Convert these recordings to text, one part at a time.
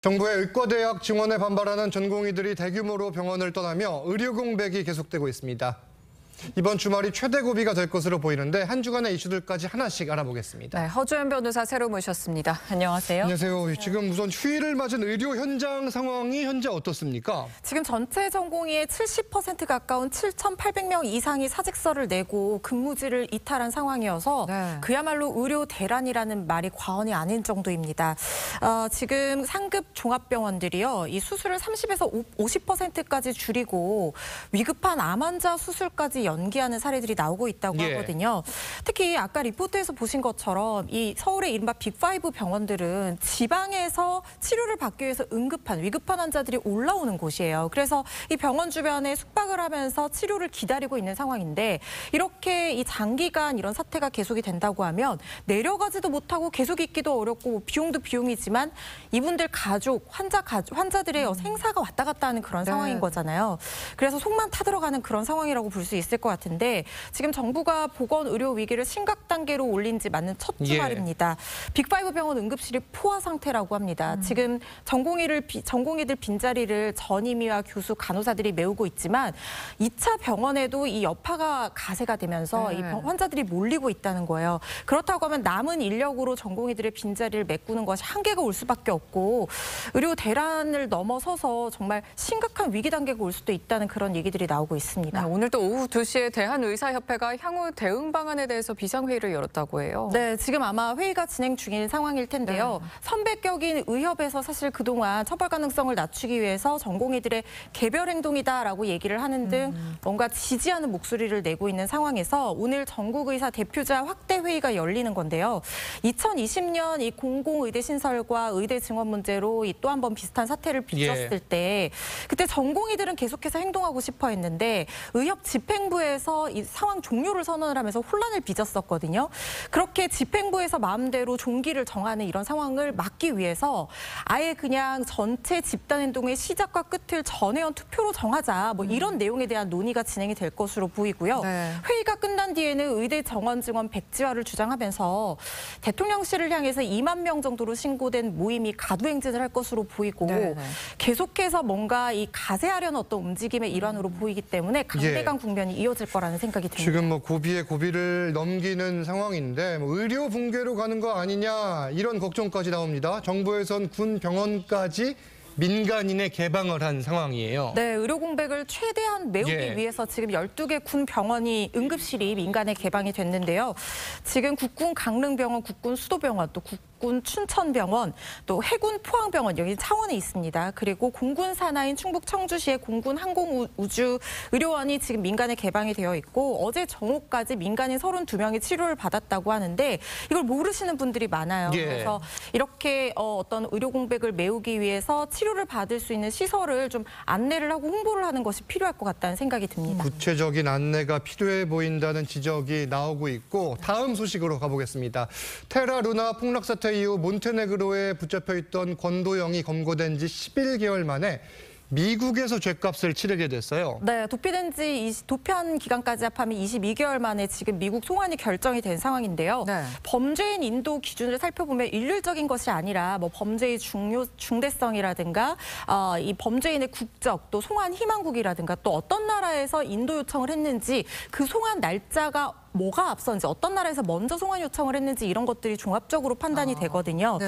정부의 의과대학 증원에 반발하는 전공의들이 대규모로 병원을 떠나며 의료 공백이 계속되고 있습니다. 이번 주말이 최대 고비가 될 것으로 보이는데 한 주간의 이슈들까지 하나씩 알아보겠습니다. 네, 허주연 변호사 새로 모셨습니다. 안녕하세요. 안녕하세요. 지금 우선 휴일을 맞은 의료 현장 상황이 현재 어떻습니까? 지금 전체 전공의의 70% 가까운 7,800명 이상이 사직서를 내고 근무지를 이탈한 상황이어서 그야말로 의료 대란이라는 말이 과언이 아닌 정도입니다. 지금 상급 종합병원들이요, 이 수술을 30에서 50%까지 줄이고 위급한 암 환자 수술까지 연기하는 사례들이 나오고 있다고 하거든요. 특히 아까 리포트에서 보신 것처럼 이 서울의 이른바 빅5 병원들은 지방에서 치료를 받기 위해서 위급한 환자들이 올라오는 곳이에요. 그래서 이 병원 주변에 숙박을 하면서 치료를 기다리고 있는 상황인데, 이렇게 이 장기간 이런 사태가 계속이 된다고 하면 내려가지도 못하고 계속 있기도 어렵고, 비용도 비용이지만 이분들 가족, 환자들의 생사가 왔다 갔다 하는 그런 상황인 거잖아요. 그래서 속만 타들어가는 그런 상황이라고 볼 수 있을 것 같은데, 지금 정부가 보건 의료 위기를 심각 단계로 올린 지 맞는 첫 주말입니다. 빅5 병원 응급실이 포화 상태라고 합니다. 지금 전공의들 빈자리를 전임의와 교수, 간호사들이 메우고 있지만 2차 병원에도 이 여파가 가세가 되면서 이 환자들이 몰리고 있다는 거예요. 그렇다고 하면 남은 인력으로 전공의들의 빈자리를 메꾸는 것이 한계가 올 수밖에 없고, 의료 대란을 넘어서서 정말 심각한 위기 단계가 올 수도 있다는 그런 얘기들이 나오고 있습니다. 오늘 또 오후 2시에 대한의사협회가 향후 대응 방안에 대해서 비상회의를 열었다고 해요. 네, 지금 아마 회의가 진행 중인 상황일 텐데요. 선배격인 의협에서 사실 그동안 처벌 가능성을 낮추기 위해서 전공의들의 개별 행동이다라고 얘기를 하는 등 뭔가 지지하는 목소리를 내고 있는 상황에서 오늘 전국의사 대표자 확대 회의가 열리는 건데요. 2020년 이 공공의대 신설과 의대 증원 문제로 또 한 번 비슷한 사태를 빚었을 때, 그때 전공의들은 계속해서 행동하고 싶어 했는데 의협 집행부에서 이 상황 종료를 선언을 하면서 혼란을 빚었었거든요. 그렇게 집행부에서 마음대로 종기를 정하는 이런 상황을 막기 위해서 아예 그냥 전체 집단행동의 시작과 끝을 전회원 투표로 정하자, 뭐 이런 내용에 대한 논의가 진행이 될 것으로 보이고요. 회의가 끝난 뒤에는 의대 정원 증원 백지화를 주장하면서 대통령실을 향해서 2만 명 정도로 신고된 모임이 가두행진을 할 것으로 보이고, 계속해서 뭔가 이 가세하려는 어떤 움직임의 일환으로 보이기 때문에 강대강 국면이 이어질 거라는 생각이 듭니다. 지금 뭐 고비의 고비를 넘기는 상황인데 의료 붕괴로 가는 거 아니냐, 이런 걱정까지 나옵니다. 정부에선 군 병원까지 민간인에 개방을 한 상황이에요. 네, 의료 공백을 최대한 메우기 위해서 지금 12개 군 병원이 응급실이 민간에 개방이 됐는데요. 지금 국군 강릉병원, 국군 수도병원, 또 국군 춘천병원, 또 해군 포항병원, 여기 창원에 있습니다. 그리고 공군 산하인 충북 청주시의 공군 항공우주의료원이 지금 민간에 개방이 되어 있고, 어제 정오까지 민간인 32명이 치료를 받았다고 하는데 이걸 모르시는 분들이 많아요. 그래서 이렇게 어떤 의료 공백을 메우기 위해서 치료를 받을 수 있는 시설을 좀 안내를 하고 홍보를 하는 것이 필요할 것 같다는 생각이 듭니다. 구체적인 안내가 필요해 보인다는 지적이 나오고 있고, 다음 소식으로 가보겠습니다. 테라 루나 폭락 사태 이후 몬테네그로에 붙잡혀 있던 권도영이 검거된 지 11개월 만에 미국에서 죗값을 치르게 됐어요. 네, 도피한 기간까지 합하면 22개월 만에 지금 미국 송환이 결정이 된 상황인데요. 범죄인 인도 기준을 살펴보면 일률적인 것이 아니라 뭐 범죄의 중대성이라든가 이 범죄인의 국적, 또 송환 희망국이라든가, 또 어떤 나라에서 인도 요청을 했는지, 그 송환 날짜가 뭐가 앞선지, 어떤 나라에서 먼저 송환 요청을 했는지, 이런 것들이 종합적으로 판단이 되거든요.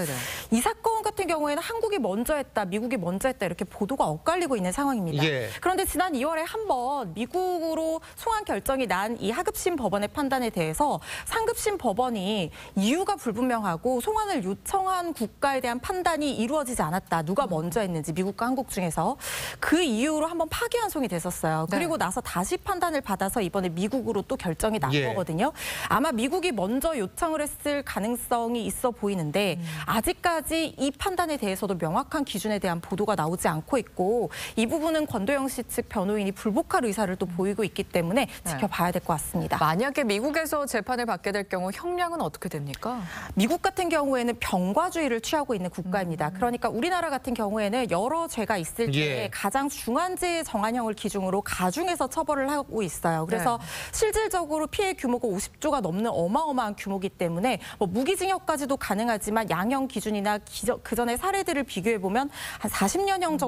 이 사건 같은 경우에는 한국이 먼저 했다, 미국이 먼저 했다, 이렇게 보도가 엇갈리고 있는 상황입니다. 그런데 지난 2월에 한번 미국으로 송환 결정이 난 이 하급심 법원의 판단에 대해서 상급심 법원이 이유가 불분명하고 송환을 요청한 국가에 대한 판단이 이루어지지 않았다, 누가 먼저 했는지 미국과 한국 중에서, 그 이유로 한번 파기환송이 됐었어요. 그리고 나서 다시 판단을 받아서 이번에 미국으로 또 결정이 난 거거든요. 아마 미국이 먼저 요청을 했을 가능성이 있어 보이는데 아직까지 이 판단에 대해서도 명확한 기준에 대한 보도가 나오지 않고 있고, 이 부분은 권도영 씨 측 변호인이 불복할 의사를 또 보이고 있기 때문에 지켜봐야 될 것 같습니다. 만약에 미국에서 재판을 받게 될 경우 형량은 어떻게 됩니까? 미국 같은 경우에는 병과주의를 취하고 있는 국가입니다. 그러니까 우리나라 같은 경우에는 여러 죄가 있을 때 가장 중한죄 정한형을 기준으로 가중해서 처벌을 하고 있어요. 그래서 실질적으로 피해 규모가 50조가 넘는 어마어마한 규모이기 때문에 뭐 무기징역까지도 가능하지만 양형 기준이나 그전의 사례들을 비교해보면 한 40년형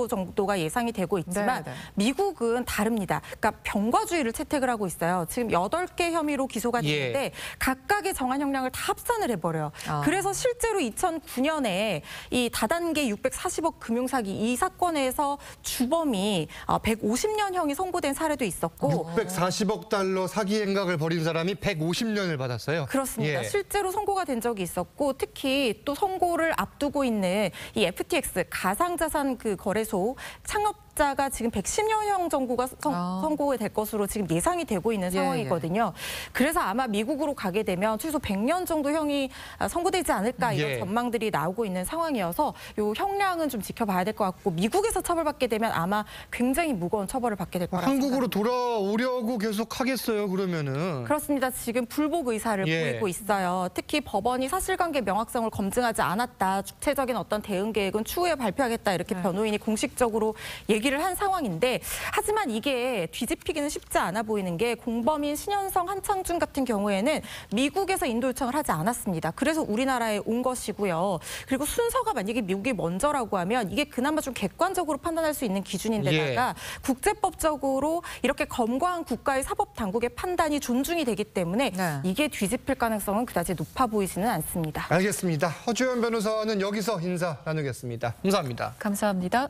정도가 예상이 되고 있지만 네네. 미국은 다릅니다. 그러니까 병과주의를 채택을 하고 있어요. 지금 8개 혐의로 기소가 됐는데 각각의 정한 형량을 다 합산을 해버려요. 그래서 실제로 2009년에 이 다단계 640억 금융사기 이 사건에서 주범이 150년형이 선고된 사례도 있었고 640억 달러 사기 행각을 벌인 사람이 150년을 받았어요. 그렇습니다. 실제로 선고가 된 적이 있었고 특히 또 선고를 앞두고 있는 이 FTX 가상자산 그 거래소 창업자가 지금 110년형 정도가 선고가 될 것으로 지금 예상이 되고 있는 상황이거든요. 그래서 아마 미국으로 가게 되면 최소 100년 정도 형이 선고되지 않을까 이런 전망들이 나오고 있는 상황이어서 이 형량은 좀 지켜봐야 될 것 같고 미국에서 처벌받게 되면 아마 굉장히 무거운 처벌을 받게 될 거라고 한국으로 돌아오려고 계속 하겠어요, 그러면은. 그렇습니다. 지금 불복 의사를 보이고 있어요. 특히 법원이 사실관계 명확성을 검증하지 않았다. 구체적인 어떤 대응 계획은 추후에 발표하겠다. 이렇게 변호인이 공식적으로 얘기를 한 상황인데 하지만 이게 뒤집히기는 쉽지 않아 보이는 게 공범인 신현성, 한창준 같은 경우에는 미국에서 인도 요청을 하지 않았습니다. 그래서 우리나라에 온 것이고요. 그리고 순서가 만약에 미국이 먼저라고 하면 이게 그나마 좀 객관적으로 판단할 수 있는 기준인데다가 국제법적으로 이렇게 검거한 국가의 사법당국의 판단이 존중이 되기 때문에 이게 뒤집힐 가능성은 그다지 높아 보이지는 않습니다. 알겠습니다. 허주연 변호사는 여기서 인사 나누겠습니다. 감사합니다. 감사합니다.